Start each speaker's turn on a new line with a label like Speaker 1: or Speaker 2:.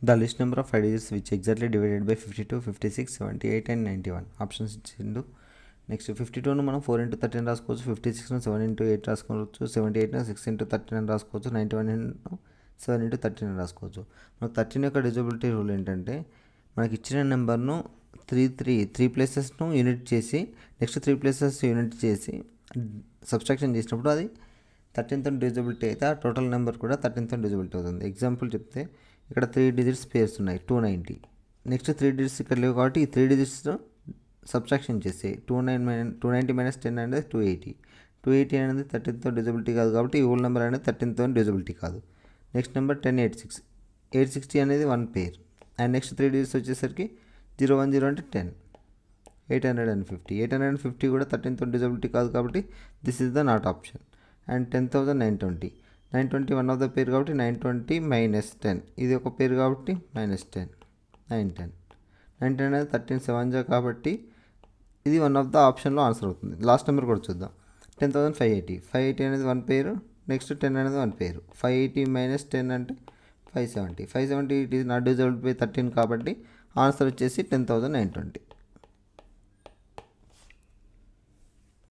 Speaker 1: The list number of 5 digits which exactly divided by 52, 56, 78 and 91 options ఇచ్చిండు. Next 52ను మనం 4 into 13 రాసుకోవచ్చు, 56ను 7 into 8 రాసుకోవచ్చు, 78ను 6 into 13 రాసుకోవచ్చు, 91ను 7 into 13 రాసుకోవచ్చు. మనకు 13 యొక్క డివిజిబిలిటీ రూల్ ఏంటంటే మనకి ఇచ్చిన నెంబర్ను త్రీ ప్లేసెస్ను యూనిట్ చేసి నెక్స్ట్ 3 places యూనిట్ చేసి సబ్స్ట్రాక్షన్ చేసినప్పుడు అది 13తో డివిజిబిలిటీ అయితే ఆ టోటల్ నెంబర్ కూడా 13తో డివిజిబిలిటీ అవుతుంది. ఎగ్జాంపుల్ చెప్తే ఇక్కడ 3 digits పేర్స్ ఉన్నాయి 290. నెక్స్ట్ 3 digits ఇక్కడ లేవు కాబట్టి ఈ 3 digits సబ్స్ట్రాక్షన్ చేసి 290 minus 10 అనేది 280 అనేది 13తో డివిజిబిలిటీ కాదు కాబట్టి ఈ హోల్ నెంబర్ అనేది 13తో డివిజిబిలిటీ కాదు. నెక్స్ట్ నెంబర్ 1086, 860 అనేది 1 pair అండ్ నెక్స్ట్ 3 digits వచ్చేసరికి 010 అంటే 10, 850 కూడా 13తో డివిజిబిలిటీ కాదు కాబట్టి this is the not option. And 10,920 one of the పేర్ కాబట్టి 920 minus 10 ఇది ఒక పేరు కాబట్టి -10, 910 అనేది 13 7 కాబట్టి ఇది వన్ ఆఫ్ ద ఆప్షన్లో ఆన్సర్ అవుతుంది. లాస్ట్ నెంబర్ కూడా చూద్దాం. 10,580 అనేది 1 పేరు, నెక్స్ట్ 10 అనేది 1 పేరు. 580 minus 10 అంటే 570 it is not divisible by 13 కాబట్టి ఆన్సర్ వచ్చేసి 10,920.